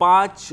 5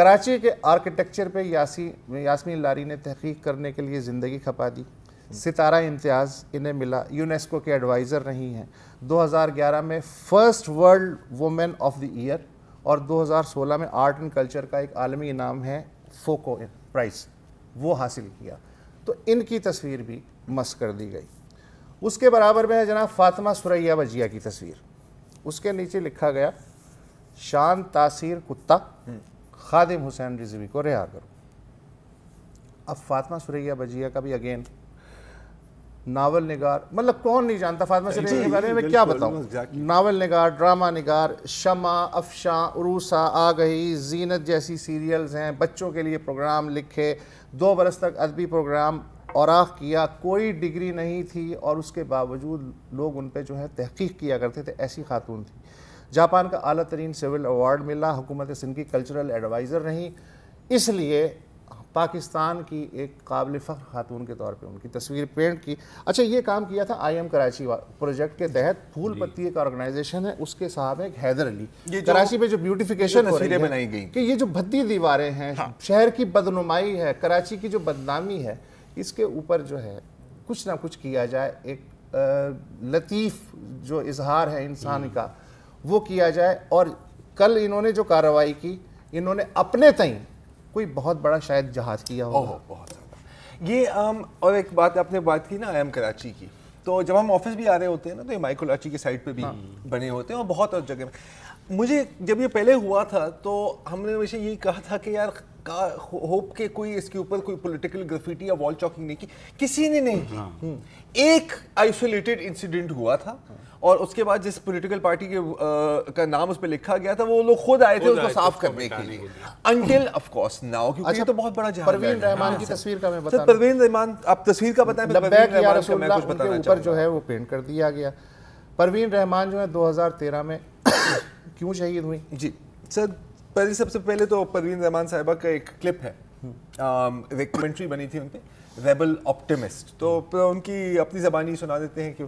کراچی کے آرکیٹیکچر پہ یاسمین لاری نے تحقیق کرنے کے لیے زندگی کھپا دی. ستارہ امتیاز انہیں ملا, یونیسکو کے ایڈوائزر رہی ہیں, 2011 میں first world woman of the year, اور 2016 میں آرٹ اینڈ کلچر کا ایک عالمی انعام ہے فوکو پرائز, وہ حاصل کیا. تو ان کی تصویر بھی مس کر دی گئی. اس کے برابر میں ہے جناب فاطمہ ثریا بجیہ کی تصویر. اس کے نیچے لکھا گیا شان تاثیر کتا, خادم حسین رضوی کو رہا کرو. اب فاطمہ ثریا بجیہ کا بھی اگین ناول نگار, مطلب کون نہیں جانتا فاطمہ ثریا کے بارے میں, کیا بتاؤں. ناول نگار, ڈرامہ نگار, شمع, افشاں, عروسہ, آ گئی, زینت جیسی سیریلز ہیں, بچوں کے لیے پروگرام لکھے, 2 برس تک ادبی پروگرام اوراق کیا, کوئی ڈگری نہیں تھی اور اس کے باوجود لوگ ان پہ جو ہے تحقیق کیا کرتے تھے, ایسی خاتون تھی. جاپان کا اعلیٰ ترین سول ایوارڈ ملا, حکومت سندھ کی کلچرل ایڈوائزر رہیں, اس لیے پاکستان کی ایک قابل فخر خاتون کے طور پہ ان کی تصویر پینٹ کی. اچھا, یہ کام کیا تھا آئی ایم کراچی پروجیکٹ کے تحت. پھول پتی ایک آرگنائزیشن ہے, اس کے صاحب ایک حیدر علی. کراچی میں جو بیوٹیفیکیشن ہو رہی ہے کہ یہ جو بھدی دیواریں ہیں, شہر کی بدنمائی ہے, کراچی کی جو بدنامی ہے, اس کے اوپر جو ہے کچھ نہ کچھ کیا جائے. ایک لطیف جو اظہار ہے انسان کا وہ کیا جائے. اور کل انہوں نے جو کارروائی کی, انہوں نے اپنے تئیں کوئی بہت بڑا شاید جہاز کیا ہوگا. بہت زیادہ یہ اور ایک بات آپ نے بات کی نا آئی ایم کراچی کی, تو جب ہم آفس بھی آ رہے ہوتے ہیں نا تو یہ مائی کراچی کی سائٹ پہ بھی بنے ہوتے ہیں, اور بہت اور جگہ میں. مجھے جب یہ پہلے ہوا تھا تو ہم نے ہمیشہ یہی کہا تھا کہ یار ہوپ کہ کوئی اس کے اوپر کوئی پولیٹیکل گرافیٹی یا وال چاکنگ نہیں کی, کسی نے نہیں کی. ایک آئسولیٹڈ انسیڈنٹ ہوا تھا, اور اس کے بعد جس پولیٹیکل پارٹی کا نام اس پہ لکھا گیا تھا وہ لوگ خود آئے تھے اس کو صاف کرنے کے لیے, انٹل آف کورس ناؤ, کیونکہ یہ تو بہت بڑا جہاد ہے. پروین رحمان کی تصویر کا میں بتاؤں. پروین رحمان, آپ تصویر کا بتائیں. لبیک یا رسول اللہ ان کے اوپر جو ہے وہ پینٹ کر دیا گیا. پروین رحمان جو ہے 2013 میں کیوں شہید ہوئی؟ جی سر, سب سے پہلے تو پروین رحمان صاحبہ کا ایک کلپ ہے, ڈاکیومنٹری بنی تھی ان پہ, ریبل آپٹیمسٹ. تو ان کی اپنی زبانی سنا دیتے ہیں کہ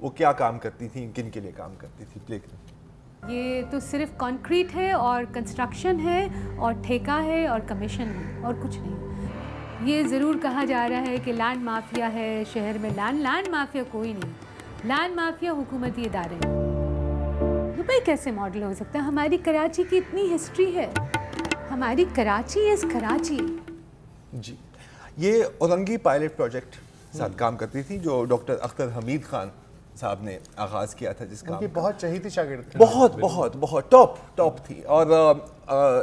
وہ کیا کام کرتی تھیں, کن کے لیے کام کرتی تھی. پلے کریں. یہ تو صرف کانکریٹ ہے اور کنسٹرکشن ہے اور ٹھیکہ ہے اور کمیشن ہے اور کچھ نہیں. یہ ضرور کہا جا رہا ہے کہ لینڈ مافیا ہے شہر میں. لینڈ مافیا کوئی نہیں, لینڈ مافیا حکومتی ادارے. دبئی کیسے ماڈل ہو سکتا ہے؟ ہماری کراچی کی اتنی ہسٹری ہے, ہماری کراچی از کراچی. جی, یہ اورنگی پائلٹ پروجیکٹ ساتھ کام کرتی تھی جو ڈاکٹر اختر حمید خان صاحب نے آغاز کیا تھا, جس کا بہت چہیتی شاگرد تھی, بہت ٹاپ تھی. اور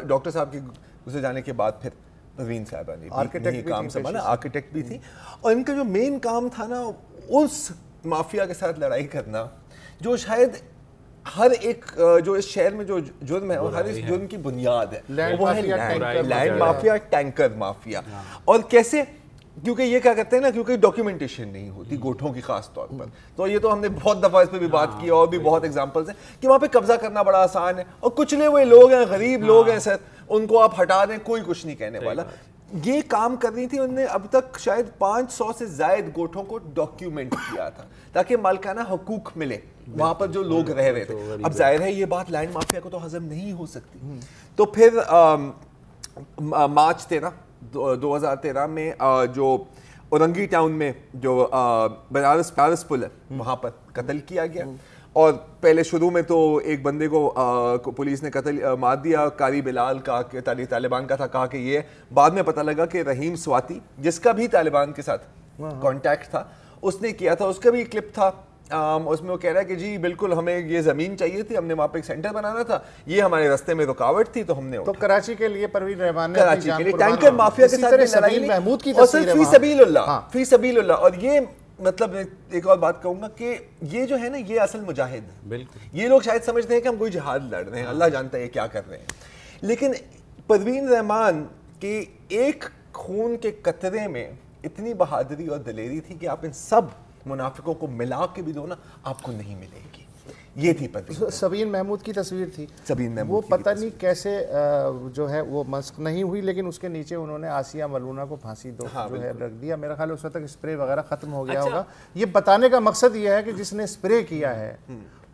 ڈاکٹر صاحب کے گزر جانے کے بعد پھر پروین صاحبہ نے بھی کام سنبھالا, آرکیٹیکٹ بھی تھی. اور ان کا جو مین کام تھا نا, اس مافیا کے ساتھ لڑائی کرنا جو شاید ہر ایک جو اس شہر میں جو جرم ہے اور ہر اس جرم کی بنیاد ہے, وہ ہے لینڈ مافیا, ٹینکر مافیا. اور کیسے, کیونکہ یہ کیا کرتے ہیں نا, کیونکہ ڈاکیومنٹیشن نہیں ہوتی گوٹھوں کی خاص طور پر. تو یہ تو ہم نے بہت دفعہ اس پہ بھی بات کی, اور بھی بہت ایگزامپلس ہیں کہ وہاں پہ قبضہ کرنا بڑا آسان ہے, اور کچلے ہوئے لوگ ہیں, غریب لوگ ہیں سر, ان کو آپ ہٹا دیں, کوئی کچھ نہیں کہنے والا. یہ کام کرنی تھی. انہوں نے اب تک شاید 500 سے زائد گوٹھوں کو ڈاکیومنٹ کیا تھا تاکہ مالکانہ حقوق ملے وہاں پر جو لوگ رہ رہے تھے. اب ظاہر ہے یہ بات لینڈ مافیا کو تو ہضم نہیں ہو سکتی. تو پھر مارچ 2013 میں جو اورنگی ٹاؤن میں جو بنارس پیرس پل ہے وہاں پر قتل کیا گیا. اور پہلے شروع میں تو ایک بندے کو پولیس نے قتل مار دیا, قاری بلال کا, کہ طالبان کا تھا, کہا کہ یہ. بعد میں پتہ لگا کہ رحیم سواتی, جس کا بھی طالبان کے ساتھ کانٹیکٹ تھا, اس نے کیا تھا. اس کا بھی کلپ تھا, اس میں وہ کہہ رہا ہے کہ جی بالکل ہمیں یہ زمین چاہیے تھی, ہم نے وہاں پہ ایک سینٹر بنانا تھا, یہ ہمارے راستے میں رکاوٹ تھی تو ہم نے. تو کراچی کے لیے پروین رحمان نے کراچی کے لیے ٹینکر مافیا کے ساتھ لڑائی محمود کی تصویر ہے, فی سبیل اللہ. اور یہ مطلب ایک اور بات کہوں گا کہ یہ جو ہے نا, یہ اصل مجاہد ہے. بالکل, یہ لوگ شاید سمجھتے ہیں کہ ہم کوئی جہاد لڑ رہے ہیں, اللہ جانتا ہے یہ کیا کر رہے ہیں. لیکن پروین رحمان کے ایک خون کے قطرے میں اتنی بہادری اور دلیری تھی کہ آپ ان سب منافقوں کو ملا کے بھی دو نا, آپ کو نہیں ملے گی. یہ تھی سبین محمود کی تصویر تھی. سبین محمود وہ پتہ نہیں کیسے جو ہے وہ مسخ نہیں ہوئی, لیکن اس کے نیچے انہوں نے آسیہ ملونہ کو پھانسی جو ہے رکھ دیا. میرا خیال اس وقت تک اسپرے وغیرہ ختم ہو گیا ہوگا. یہ بتانے کا مقصد یہ ہے کہ جس نے اسپرے کیا ہے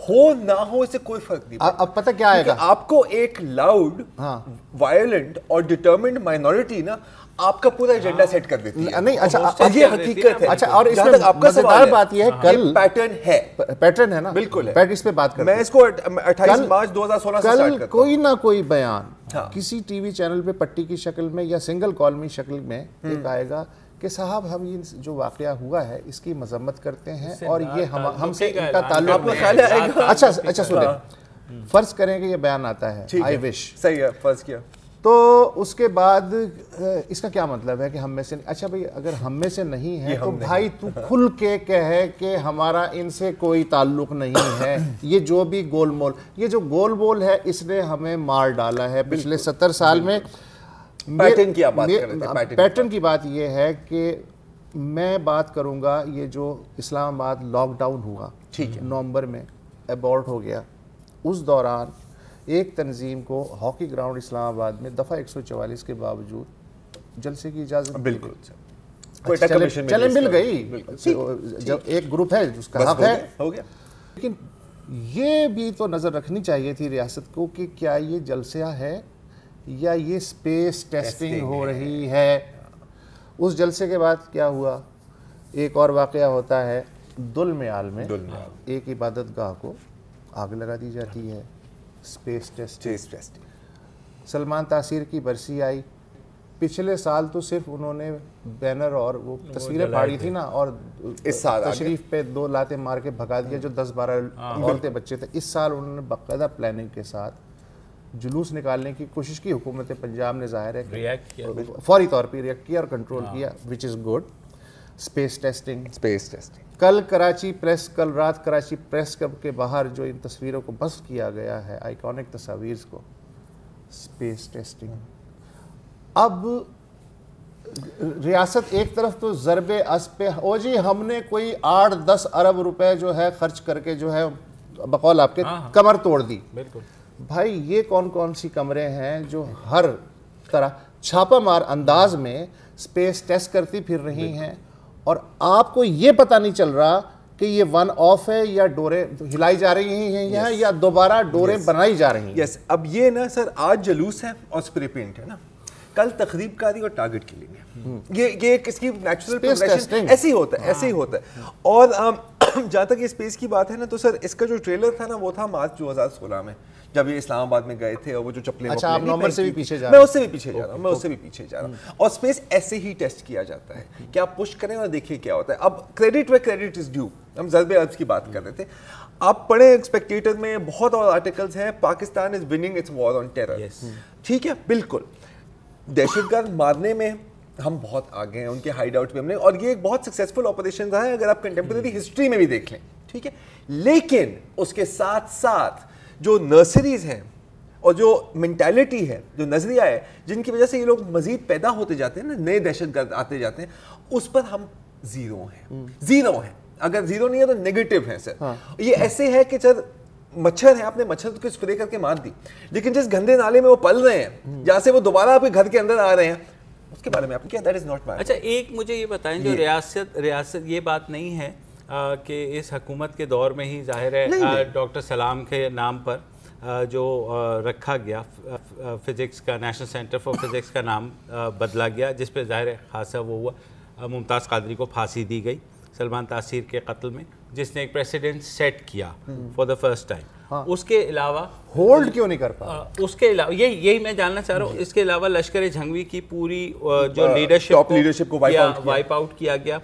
ہو نہ ہو اس سے کوئی فرق نہیں پڑتا. اب پتہ کیا آئے گا, آپ کو ایک لاؤڈ وائلنٹ اور ڈٹرمنڈ مائنورٹی نا آپ کا پورا ایجنڈا سیٹ کر دیتی ہے. نہیں اچھا یہ حقیقت ہے. اچھا اور اس میں مزیدار بات یہ ہے کل پیٹرن ہے نا, بالکل ہے. اس پہ بات کرتے ہیں. میں اس کو 28 مارچ 2016 سے سٹارٹ کرتا ہوں. کوئی نہ کوئی بیان کسی ٹی وی چینل پہ پٹی کی شکل میں یا سنگل کالمی شکل میں ایک آئے گا کہ صاحب ہم یہ جو واقعہ ہوا ہے اس کی مذمت کرتے ہیں اور یہ ہم سے ان کا تعلق نہیں. اچھا سنیں, فرض کریں کہ یہ بیان آتا ہے آئی وش, صحیح ہے, فرض کیا, تو اس کے بعد اس کا کیا مطلب ہے کہ ہم میں سے, اچھا بھئی اگر ہم میں سے نہیں ہے تو بھائی تو کھل کے کہے کہ ہمارا ان سے کوئی تعلق نہیں ہے. یہ جو بھی گول مول, یہ جو گول بول ہے اس نے ہمیں مار ڈالا ہے پچھلے 70 سال میں. پیٹرن کی بات یہ ہے کہ میں بات کروں گا یہ جو اسلام آباد لاک ڈاؤن ہوا نومبر میں, ایبورٹ ہو گیا, اس دوران ایک تنظیم کو ہاکی گراؤنڈ اسلام آباد میں دفعہ 144 کے باوجود جلسے کی اجازت بالکل چلے مل گئی. جب ایک گروپ ہے جس کا حق ہے, لیکن یہ بھی تو نظر رکھنی چاہیے تھی ریاست کو کہ کیا یہ جلسہ ہے یا یہ سپیس ٹیسٹنگ ہو رہی ہے. اس جلسے کے بعد کیا ہوا, ایک اور واقعہ ہوتا ہے دل میال میں, ایک عبادت گاہ کو آگ لگا دی جاتی ہے. Space testing. سلمان تاثیر کی برسی آئی, پچھلے سال تو صرف انہوں نے بینر اور وہ تصویریں پھاڑی تھی نا, اور تشریف پہ 2 لاتیں مار کے بھگا دیا جو 10-12 عورتیں بچے تھے. اس سال انہوں نے باقاعدہ پلاننگ کے ساتھ جلوس نکالنے کی کوشش کی. حکومت پنجاب نے ظاہر ہے فوری طور پہ ریئیکٹ کیا اور کنٹرول کیا, وچ از گڈ. Space testing. کل رات کراچی پریس کلب کے باہر جو ان تصویروں کو بس کیا گیا ہے, آئیکونک تصاویر کو, سپیس ٹیسٹنگ. اب ریاست ایک طرف تو ضرب اسب پہ, او جی ہم نے کوئی 8-10 ارب روپے جو ہے خرچ کر کے جو ہے بقول آپ کے کمر توڑ دی. بالکل بھائی, یہ کون سی کمرے ہیں جو ہر طرح چھاپا مار انداز میں سپیس ٹیسٹ کرتی پھر رہی ہیں, اور آپ کو یہ پتہ نہیں چل رہا کہ یہ ون آف ہے یا ڈوریں ہلائی جا رہی ہیں یہاں یا دوبارہ ڈوریں بنائی جا رہی ہیں. یس, اب یہ نا سر آج جلوس ہے اور اسپرے پینٹ ہے نا, کل تقریب کاری اور ٹارگٹ کلنگ ہے. یہ اس کی نیچرل پروگریشن ایسے ہی ہوتا ہے. اور جہاں تک یہ اسپیس کی بات ہے نا, تو سر اس کا جو ٹریلر تھا نا وہ تھا مارچ 2016 میں جب یہ اسلام آباد میں گئے تھے, اور وہ جو چپلیں, اچھا آپ نمبر سے بھی پیچھے جا رہے ہیں. میں اس سے بھی پیچھے جا رہا ہوں. اور اسپیس ایسے ہی ٹیسٹ کیا جاتا ہے کہ آپ پش کریں اور دیکھیں کیا ہوتا ہے. اب credit way credit is due, ہم ضرب عرض کی بات کر رہے تھے, آپ پڑھیں اسپیکٹیٹر میں بہت اور آرٹیکلز ہیں, Pakistan is winning its war on terror. ٹھیک ہے, بالکل دہشت گرد مارنے میں ہم بہت آگے ہیں, ان کے ہائیڈ آؤٹ پہ ہم نے, اور یہ ایک بہت سکسیزفل آپریشن رہا ہے اگر آپ کنٹمپریری ہسٹری میں بھی دیکھ لیں. ٹھیک ہے, لیکن اس کے ساتھ ساتھ جو نرسریز ہیں اور جو مینٹیلٹی ہے, جو نظریہ ہے, جن کی وجہ سے یہ لوگ مزید پیدا ہوتے جاتے ہیں نا, نئے دہشت گرد آتے جاتے ہیں, اس پر ہم زیرو ہیں. اگر زیرو نہیں ہے تو نیگیٹو ہیں سر. یہ ایسے ہے کہ سر مچھر ہیں, آپ نے مچھر کو اسپرے کر کے مار دی, لیکن جس گندے نالے میں وہ پل رہے ہیں جہاں سے وہ دوبارہ آپ کے گھر کے اندر آ رہے ہیں, اس کے بارے میں آپ نے کیا, دیٹ از ناٹ مائی. اچھا ایک مجھے یہ بتائیں, جو ریاست یہ بات نہیں ہے کہ اس حکومت کے دور میں ہی ظاہر ہے ڈاکٹر سلام کے نام پر جو رکھا گیا فزکس کا, نیشنل سینٹر فار فزکس کا نام بدلا گیا, جس پہ ظاہر خاصا وہ ہوا, ممتاز قادری کو پھانسی دی گئی سلمان تاثیر کے قتل میں, جس نے ایک پریسیڈنٹ سیٹ کیا فار دا فرسٹ ٹائم. اس کے علاوہ ہولڈ کیوں نہیں کر پا, اس کے علاوہ یہی میں جاننا چاہ رہا ہوں, اس کے علاوہ لشکر جھنگوی کی پوری جو لیڈرشپ کو وائپ آؤٹ کیا گیا.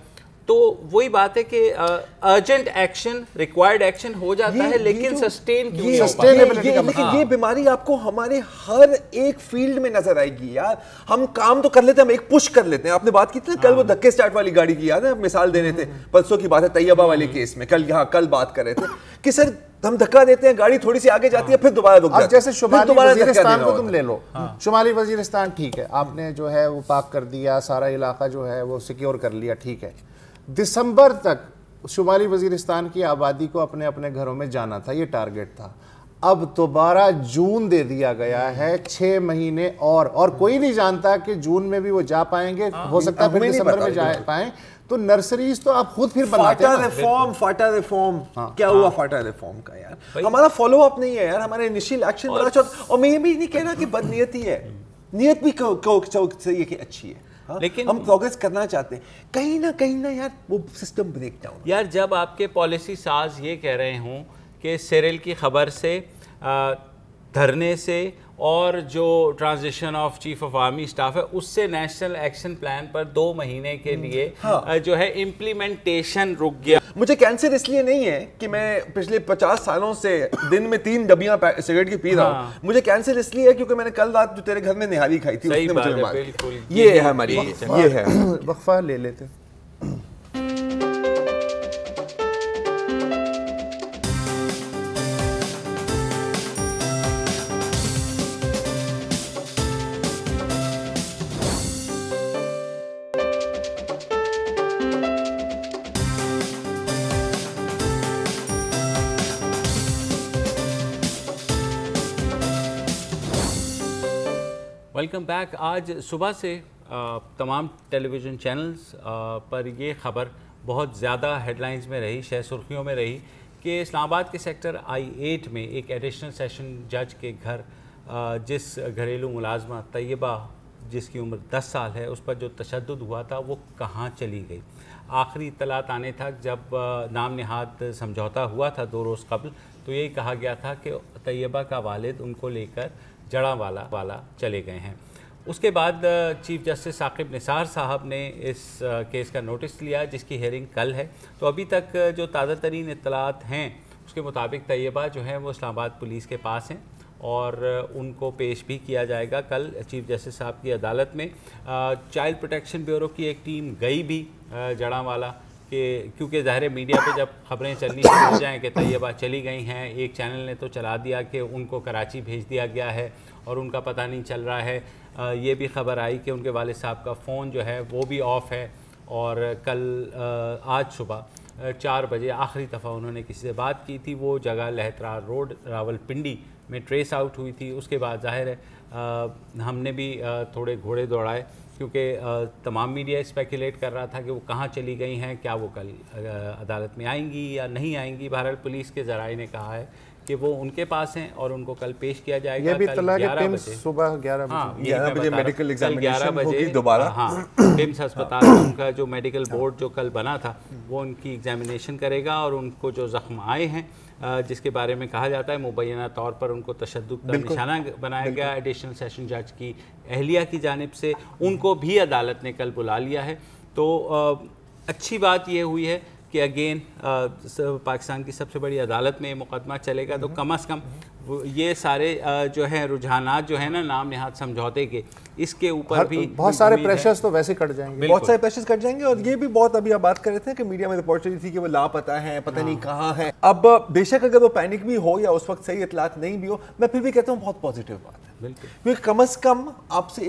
تو وہی بات ہے کہ ارجنٹ ایکشن, ریکوائرڈ ایکشن ہو جاتا ہے, لیکن سسٹین لیکن یہ بیماری آپ کو ہمارے ہر ایک فیلڈ میں نظر آئے گی یار. ہم کام تو کر لیتے ہیں, ہم ایک پش کر لیتے ہیں. آپ نے بات کی تھی نا کل وہ دھکے سٹارٹ والی گاڑی کی, یاد ہے مثال دے رہے تھے, پرسوں کی بات ہے طیبہ والے کیس میں, کل بات کر رہے تھے کہ سر ہم دھکا دیتے ہیں, گاڑی تھوڑی سی آگے جاتی ہے, پھر دوبارہ رک جاتی ہے. جیسے شمالی وزیرستان کو تم لے لو, شمالی وزیرستان ٹھیک ہے, آپ نے جو ہے وہ پاک کر دیا, سارا علاقہ جو ہے وہ سیکیور کر لیا, ٹھیک ہے. دسمبر تک شمالی وزیرستان کی آبادی کو اپنے اپنے گھروں میں جانا تھا, یہ ٹارگٹ تھا. اب دوبارہ جون دے دیا گیا ہے 6 مہینے اور کوئی نہیں جانتا کہ جون میں بھی وہ جا پائیں گے, ہو سکتا ہے پھر دسمبر میں جا پائیں. تو نرسریز تو آپ خود پھر بناتے ہیں. فاٹا ریفارم کیا ہوا؟ فاٹا ریفارم کا یار ہمارا فالو اپ نہیں ہے یار, ہمارا انیشیل ایکشن بڑا اچھا. اور میں یہ بھی نہیں کہنا کہ بد نیتی ہے, نیت بھی صحیح ہے کہ اچھی ہے, لیکن ہم پروگریس کرنا چاہتے ہیں. کہیں نہ یار وہ سسٹم بریک ڈاؤن. یار جب آپ کے پالیسی ساز یہ کہہ رہے ہوں کہ سیریل کی خبر سے, دھرنے سے اور جو transition of chief of army staff ہے اس سے نیشنل ایکشن پلان پر 2 مہینے کے لیے جو ہے امپلیمنٹیشن رک گیا. مجھے کینسر اس لیے نہیں ہے کہ میں پچھلے 50 سالوں سے دن میں 3 ڈبیاں سگریٹ کی پی رہا ہوں. مجھے کینسر اس لیے ہے کیونکہ میں نے کل رات جو تیرے گھر میں نہاری کھائی تھی اس نے مجھے مار دیا. یہ ہے ہماری, یہ ہے. وقفہ لے لیتے. Welcome back. آج صبح سے تمام ٹیلی ویژن چینلز پر یہ خبر بہت زیادہ ہیڈ لائنز میں رہی, شہ سرخیوں میں رہی کہ اسلام آباد کے سیکٹر I-8 میں ایک ایڈیشنل سیشن جج کے گھر جس گھریلو ملازمہ طیبہ جس کی عمر 10 سال ہے اس پر جو تشدد ہوا تھا وہ کہاں چلی گئی. آخری اطلاعات آنے تک جب نام نہاد سمجھوتا ہوا تھا 2 روز قبل تو یہی کہا گیا تھا کہ طیبہ کا والد ان کو لے کر جڑاں والا چلے گئے ہیں. اس کے بعد چیف جسٹس ثاقب نثار صاحب نے اس کیس کا نوٹس لیا جس کی ہیئرنگ کل ہے. تو ابھی تک جو تازہ ترین اطلاعات ہیں اس کے مطابق طیبہ جو ہیں وہ اسلام آباد پولیس کے پاس ہیں اور ان کو پیش بھی کیا جائے گا کل چیف جسٹس صاحب کی عدالت میں. چائلڈ پروٹیکشن بیورو کی ایک ٹیم گئی بھی جڑاں والا کہ کیونکہ ظاہر میڈیا پہ جب خبریں چلنی شروع ہو جائیں کہ طیبہ چلی گئی ہیں, ایک چینل نے تو چلا دیا کہ ان کو کراچی بھیج دیا گیا ہے اور ان کا پتہ نہیں چل رہا ہے. یہ بھی خبر آئی کہ ان کے والد صاحب کا فون جو ہے وہ بھی آف ہے اور آج صبح 4 بجے آخری دفعہ انہوں نے کسی سے بات کی تھی. وہ جگہ لہترار روڈ راولپنڈی میں ٹریس آؤٹ ہوئی تھی. اس کے بعد ظاہر ہے ہم نے بھی تھوڑے گھوڑے دوڑائے کیونکہ تمام میڈیا اسپیکولیٹ کر رہا تھا کہ وہ کہاں چلی گئی ہیں, کیا وہ کل عدالت میں آئیں گی یا نہیں آئیں گی. بہرحال پولیس کے ذرائع نے کہا ہے کہ وہ ان کے پاس ہیں اور ان کو کل پیش کیا جائے گا. یہ بھی اطلاع کہ ٹیمز صبح 11 بجے میڈیکل ایگزامینیشن ہوگی دوبارہ. ہاں ٹیمز ہسپتال میں ان کا جو میڈیکل بورڈ جو کل بنا تھا وہ ان کی ایگزامینیشن کرے گا اور ان کو جو زخم آئے ہیں جس کے بارے میں کہا جاتا ہے مبینہ طور پر ان کو تشدد کا نشانہ بنایا گیا ایڈیشنل سیشن جج کی اہلیہ کی جانب سے, ان کو بھی عدالت نے کل بلا لیا ہے. تو اچھی بات یہ ہوئی ہے کہ اگین پاکستان کی سب سے بڑی عدالت میں مقدمہ چلے گا تو کم از کم یہ سارے جو ہیں رجحانات جو ہیں نا نام نہاد سمجھوتے کے اس کے اوپر بھی بہت سارے پریشرز تو ویسے کٹ جائیں گے, بہت سارے پریشرز کٹ جائیں گے. اور یہ بھی بہت ابھی آپ بات کر رہے تھے کہ میڈیا میں رپورٹ چلی تھی کہ وہ لاپتہ ہیں, پتہ نہیں کہاں ہیں. اب بے شک اگر وہ پینک بھی ہو یا اس وقت صحیح اطلاعات نہیں بھی ہو, میں پھر بھی کہتا ہوں بہت پازیٹیو بات ہے کیونکہ کم از کم آپ سے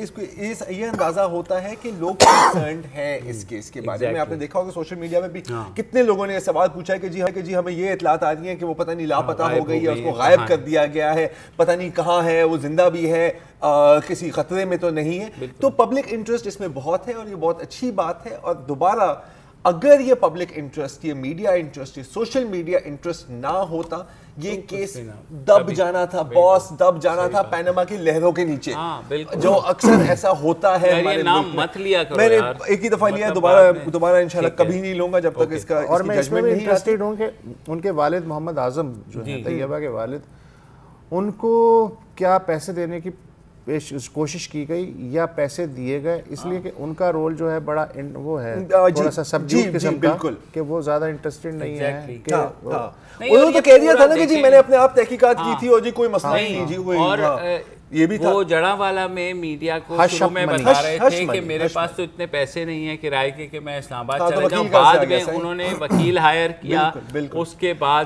یہ اندازہ ہوتا ہے کہ لوگ کنسرنڈ ہیں اس کیس کے بارے میں. آپ نے دیکھا ہوگا سوشل میڈیا میں بھی کتنے لوگوں نے یہ سوال پوچھا ہے کہ جی ہمیں یہ اطلاعات آ رہی ہیں کہ وہ پتہ نہیں لاپتہ ہو گئی ہے, اس کو غائب کر دیا گیا ہے, پتہ نہیں کہاں ہے, وہ زندہ بھی ہے, کسی خطرے میں تو نہیں ہے. تو پبلک انٹرسٹ اس میں بہت ہے اور یہ بہت اچھی بات ہے. اور دوبارہ اگر یہ پبلک انٹرسٹ, یہ میڈیا انٹرسٹ, یہ سوشل میڈیا انٹرسٹ نہ ہوتا یہ کیس دب جانا تھا, باس دب جانا تھا پیناما کی لہروں کے نیچے, جو اکثر ایسا ہوتا ہے ہمارے ملک میں. میں نے ایک ہی دفعہ لیا, دوبارہ انشاءاللہ کبھی نہیں لوں گا جب تک اس کا اور میں اس میں بھی انٹرسٹڈ ہوں کہ ان کے والد محمد اعظم جو ہیں طیبہ کے والد, ان کو کیا پیسے دینے کی کوشش کی گئی یا پیسے دیے گئے, اس لیے کہ ان کا رول جو ہے بڑا وہ ہے تھوڑا سا سبجیکٹ قسم کا کہ وہ زیادہ انٹرسٹڈ نہیں ہے. انہوں نے تو کہہ دیا تھا نا کہ جی میں نے اپنے آپ تحقیقات کی تھی اور جی کوئی مسئلہ نہیں جی. اور یہ بھی وہ جڑاں والا میں میڈیا کو شروع میں بتا رہے تھے کہ میرے پاس تو اتنے پیسے نہیں ہیں کرائے کے کہ میں اسلام آباد چلا جاؤں. بعد میں انہوں نے وکیل ہائر کیا, اس کے بعد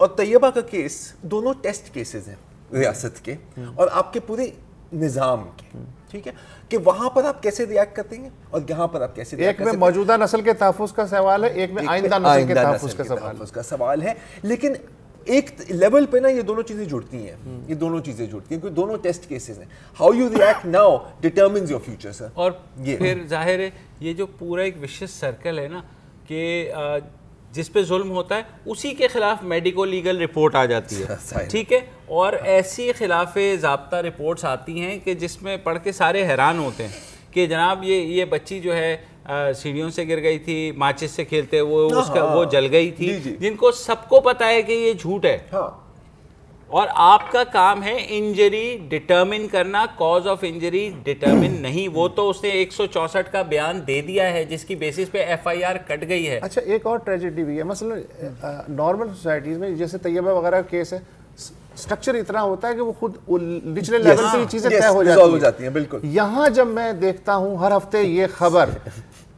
اور طیبہ کا کیس دونوں ٹیسٹ کیسز ہیں ریاست کے اور آپ کے پورے نظام کے, ٹھیک ہے, کہ وہاں پر آپ کیسے ریاکٹ کرتے ہیں اور یہاں پر آپ کیسے ایک میں موجودہ نسل کے تحفظ کا سوال ہے, ایک میں آئندہ نسل کے تحفظ کا سوال ہے. لیکن ایک لیول پہ نا یہ دونوں چیزیں جڑتی ہیں, یہ دونوں چیزیں جڑتی ہیں, کیونکہ دونوں ٹیسٹ کیسز ہیں. How you react now determines your future sir. اور پھر ظاہر ہے یہ جو پورا ایک وشیس سرکل ہے نا کہ جس پہ ظلم ہوتا ہے اسی کے خلاف میڈیکو لیگل رپورٹ آ جاتی ہے, ٹھیک ہے, اور ایسی خلاف ضابطہ رپورٹس آتی ہیں کہ جس میں پڑھ کے سارے حیران ہوتے ہیں کہ جناب یہ بچی جو ہے سیڑھیوں سے گر گئی تھی, ماچس سے کھیلتے وہ جل گئی تھی, جن کو سب کو پتا ہے کہ یہ جھوٹ ہے. اور آپ کا کام ہے انجری ڈٹرمن کرنا, کاز آف انجری ڈٹرمن نہیں. وہ تو اس نے 164 کا بیان دے دیا ہے جس کی بیسس پہ ایف آئی آر کٹ گئی ہے. اچھا ایک اور ٹریجڈی بھی ہے, مثلا نارمل سوسائٹیز میں جیسے طیبہ وغیرہ کیس ہے, سٹرکچر اتنا ہوتا ہے کہ وہ خود نچلے لیول پہ یہ چیزیں طے ہو جاتی ہیں. بالکل یہاں جب میں دیکھتا ہوں ہر ہفتے یہ خبر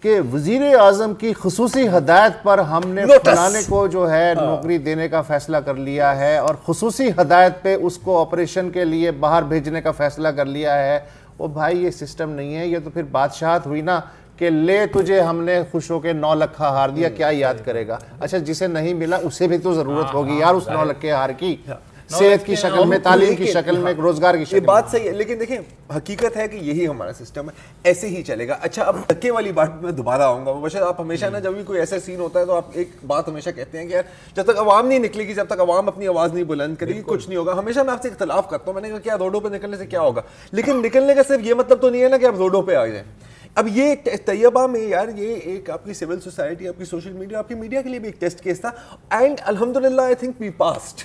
کہ وزیر اعظم کی خصوصی ہدایت پر ہم نے فلانے کو جو ہے نوکری دینے کا فیصلہ کر لیا ہے اور خصوصی ہدایت پہ اس کو آپریشن کے لیے باہر بھیجنے کا فیصلہ کر لیا ہے, وہ بھائی یہ سسٹم نہیں ہے, یہ تو پھر بادشاہت ہوئی نا کہ لے تجھے ہم نے خوش ہو کے 9 لکھا ہار دیا, کیا یاد کرے گا. اچھا جسے نہیں ملا اسے بھی تو ضرورت ہوگی یار اس 9 لکھے ہار کی, صحت کی شکل میں, تعلیم کی شکل میں, روزگار کی شکل میں. یہ بات صحیح ہے, لیکن دیکھیں حقیقت ہے کہ یہی ہمارا سسٹم ہے, ایسے ہی چلے گا. اچھا اب دھکے والی بات میں دوبارہ آؤں گا. بشر آپ ہمیشہ نا جب بھی کوئی ایسا سین ہوتا ہے تو آپ ایک بات ہمیشہ کہتے ہیں کہ یار جب تک عوام نہیں نکلے گی, جب تک عوام اپنی آواز نہیں بلند کرے گی, کچھ نہیں ہوگا. ہمیشہ میں آپ سے اختلاف کرتا ہوں, میں نے کہا کیا روڈوں پہ نکلنے سے کیا ہوگا, لیکن نکلنے کا صرف یہ مطلب تو نہیں ہے نا کہ آپ روڈوں پہ آ جائیں. اب یہ طیبہ میں یار یہ ایک آپ کی سول سوسائٹی, آپ کی سوشل میڈیا, آپ کی میڈیا کے لیے بھی ایک ٹیسٹ کیس تھا, اینڈ الحمدللہ I think we passed.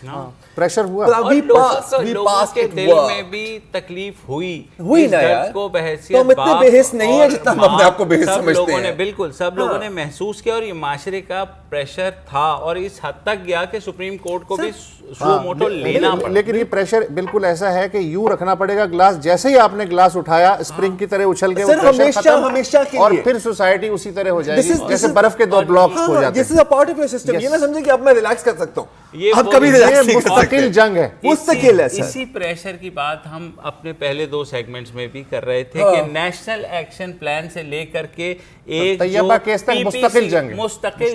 Pressure ہوا, لوگوں کے دل میں بھی تکلیف ہوئی نا یار, کو بحیثیت تو ہم اتنے بحث نہیں ہے جتنا ہم اپنے آپ کو بحث سمجھتے ہیں. بالکل سب لوگوں نے محسوس کیا اور یہ معاشرے کا پریشر تھا اور اس حد تک گیا کہ سپریم کورٹ کو بھی سو موٹو لینا پڑا. لیکن یہ پریشر بالکل ایسا ہے کہ یوں رکھنا پڑے گا گلاس, جیسے ہی آپ نے گلاس اٹھایا اسپرنگ کی طرح اچھل کے ہمیشہ اور پھر سوسائٹی اسی طرح ہو جائے گی جیسے برف کے 2 بلاکس ہو جاتے ہیں. This is a part of your system. یہ نہ سمجھیں کہ اب میں ریلیکس کر سکتا ہوں, اب کبھی ریلیکس نہیں کر سکتے. مستقل جنگ ہے, مستقل ہے. اسی پریشر کی بات ہم اپنے پہلے 2 سیگمنٹس میں بھی کر رہے تھے کہ نیشنل ایکشن پلان سے لے کر کے ایک طیبہ کیس تک مستقل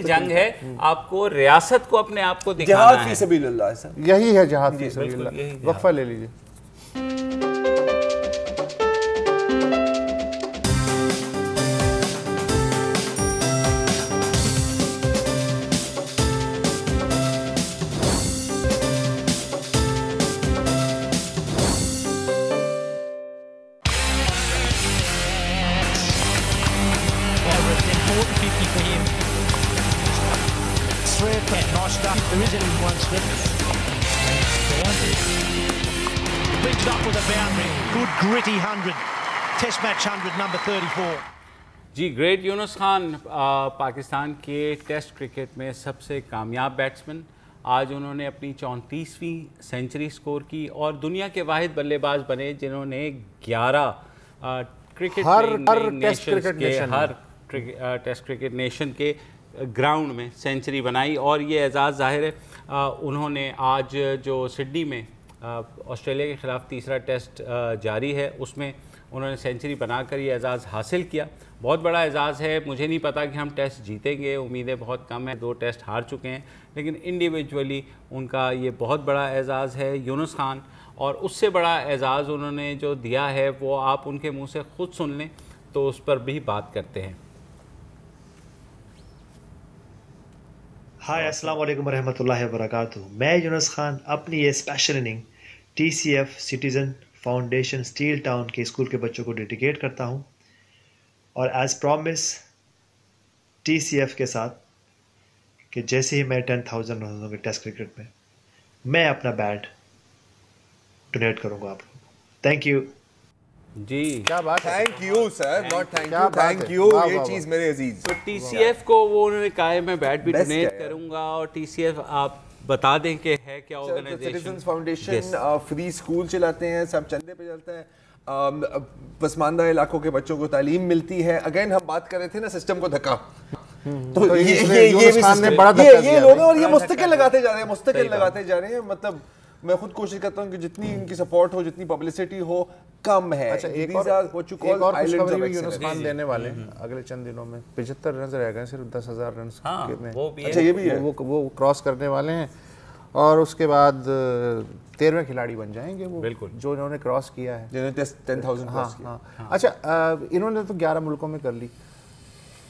جنگ ہے. آپ کو ریاست کو اپنے آپ کو دکھانا ہے. جہاد فی سبیل اللہ سر, یہی ہے جہاد فی سبیل اللہ. وقفہ لے لیجیے. There is only one slip. Brings it up with a boundary. Good gritty 100. Test match 100, number 34. G great یونس خان پاکستان کے ٹیسٹ کرکٹ میں سب سے کامیاب بیٹسمن. آج انہوں نے اپنی 34ویں سینچری سکور کی اور دنیا کے واحد بلے باز بنے جنہوں نے 11 ہر ٹیسٹ کرکٹ نیشن کے گراؤنڈ میں سینچری بنائی. اور یہ اعزاز ظاہر ہے انہوں نے آج جو سڈنی میں آسٹریلیا کے خلاف تیسرا ٹیسٹ جاری ہے اس میں انہوں نے سینچری بنا کر یہ اعزاز حاصل کیا. بہت بڑا اعزاز ہے. مجھے نہیں پتا کہ ہم ٹیسٹ جیتیں گے, امیدیں بہت کم ہیں, 2 ٹیسٹ ہار چکے ہیں, لیکن انڈیویجولی ان کا یہ بہت بڑا اعزاز ہے یونس خان. اور اس سے بڑا اعزاز انہوں نے جو دیا ہے وہ آپ ان کے منہ سے خود سن لیں تو اس پر بھی بات کرتے ہیں. ہائے السلام علیکم ورحمۃ اللہ وبرکاتہ. میں یونس خان اپنی یہ special inning T C F Citizen Foundation Steel Town کے اسکول کے بچوں کو ڈیڈیکیٹ کرتا ہوں, اور as promise T C F کے ساتھ کہ جیسے ہی میں 10,000 رنوں کے ٹیسٹ کرکٹ میں اپنا بیٹ ڈونیٹ کروں گا آپ کو. Thank you. جی کیا بات, thank you sir, not thank you, thank you. یہ چیز میرے عزیز. تو ٹی سی ایف کو وہ انہوں نے کہا ہے میں بیٹ بھی ڈونیٹ کروں گا. اور ٹی سی ایف آپ بتا دیں کہ ہے کیا organization? Citizens Foundation free school چلاتے ہیں, سب چندے پہ چلتا ہے, پسماندہ علاقوں کے بچوں کو تعلیم ملتی ہے. اگین ہم بات کر رہے تھے نا سسٹم کو دھکا, تو یہ لوگ اور یہ مستقل لگاتے جا رہے ہیں مطلب میں خود کوشش کرتا ہوں کہ جتنی ان کی سپورٹ ہو, جتنی پبلسٹی ہو, کم ہے. اچھا ایک اور خوشخبری بھی یونس خان دینے والے ہیں اگلے چند دنوں میں. 75 رنز رہ گئے صرف 10,000 رنز میں. اچھا یہ بھی ہے, وہ کراس کرنے والے ہیں اور اس کے بعد 13ویں کھلاڑی بن جائیں گے وہ, بالکل جو انہوں نے کراس کیا ہے, جنہوں نے 10,000 کراس کیا. اچھا انہوں نے تو 11 ملکوں میں کر لی.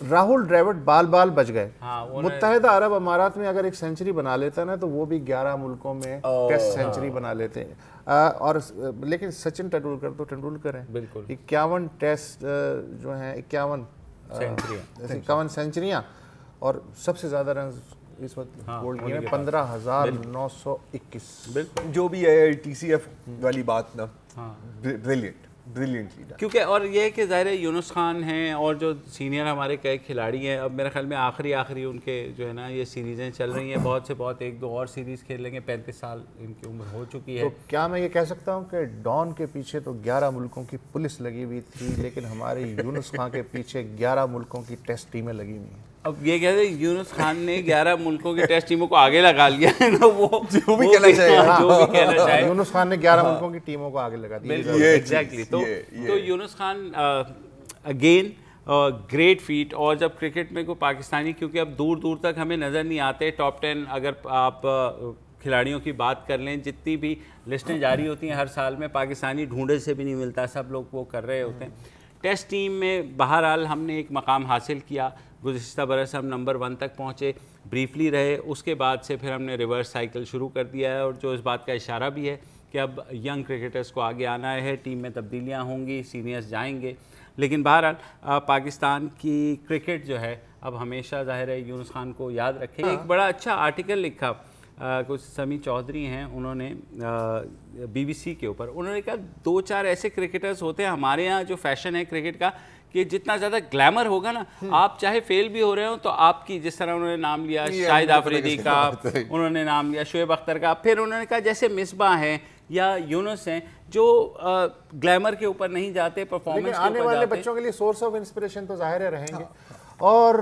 راہل ڈریوڈ بال بچ گئے. متحدہ عرب امارات میں اگر ایک سینچری بنا لیتا نا تو وہ بھی 11 ملکوں میں ٹیسٹ سینچری بنا لیتے ہیں. اور لیکن سچن ٹنڈولکر تو ٹنڈولکر ہیں, بالکل 51 ٹیسٹ جو ہیں 51 سینچریاں اور سب سے زیادہ رنز اس وقت گولڈ گیم میں 15,921. جو بھی ہے ٹی سی ایف والی بات نا, بریلینٹلی. کیونکہ اور یہ ہے کہ ظاہر ہے یونس خان ہیں اور جو سینئر ہمارے کئی کھلاڑی ہیں, اب میرے خیال میں آخری ان کے جو ہے نا یہ سیریزیں چل رہی ہیں, بہت سے بہت 1-2 اور سیریز کھیل لیں گے. 35 سال ان کی عمر ہو چکی ہے. تو کیا میں یہ کہہ سکتا ہوں کہ ڈان کے پیچھے تو 11 ملکوں کی پولیس لگی ہوئی تھی, لیکن ہمارے یونس خان کے پیچھے 11 ملکوں کی ٹیسٹ ٹیمیں لگی ہوئی ہیں. اب یہ کہتے ہیں یونس خان نے 11 ملکوں کی ٹیسٹ ٹیموں کو آگے لگا لیا ہے نا, وہ جو بھی کہنا چاہے یونس خان نے 11 ملکوں کی ٹیموں کو آگے لگا دیا. ایگزیکٹلی. تو یونس خان اگین گریٹ فیٹ. اور جب کرکٹ میں کوئی پاکستانی, کیونکہ اب دور تک ہمیں نظر نہیں آتے ٹاپ 10, اگر آپ کھلاڑیوں کی بات کر لیں, جتنی بھی لسٹیں جاری ہوتی ہیں ہر سال میں, پاکستانی ڈھونڈے سے بھی نہیں ملتا, سب لوگ وہ کر رہے ہوتے ہیں. ٹیسٹ ٹیم میں بہرحال ہم نے ایک مقام حاصل کیا. گزشتہ برس ہم نمبر 1 تک پہنچے, بریفلی رہے. اس کے بعد سے پھر ہم نے ریورس سائیکل شروع کر دیا ہے, اور جو اس بات کا اشارہ بھی ہے کہ اب ینگ کرکٹرز کو آگے آنا ہے, ٹیم میں تبدیلیاں ہوں گی, سینئرز جائیں گے. لیکن بہرحال پاکستان کی کرکٹ جو ہے اب ہمیشہ ظاہر ہے یونس خان کو یاد رکھے. ایک بڑا اچھا آرٹیکل لکھا کچھ سمی چودھری ہیں, انہوں نے BBC کے اوپر, انہوں نے کہا 2-4 ایسے کرکٹرز ہوتے ہیں ہمارے ہاں, جو فیشن ہے کرکٹ کا کہ جتنا زیادہ گلیمر ہوگا نا, آپ چاہے فیل بھی ہو رہے ہوں تو آپ کی, جس طرح انہوں نے نام لیا شاہد آفریدی کا, انہوں نے نام لیا شعیب اختر کا, پھر انہوں نے کہا جیسے مصباح ہیں یا یونس ہیں جو گلیمر کے اوپر نہیں جاتے, پرفارمنس کے اوپر جاتے ہیں. آنے والے بچوں کے لیے سورس آف انسپریشن تو ظاہر رہیں گے. اور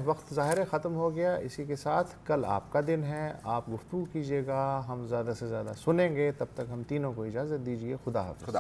وقت ظاہر ختم ہو گیا. اسی کے ساتھ کل آپ کا دن ہے, آپ گفتگو کیجیے گا, ہم زیادہ سے زیادہ سنیں گے. تب تک ہم تینوں کو اجازت دیجیے. خدا حافظ.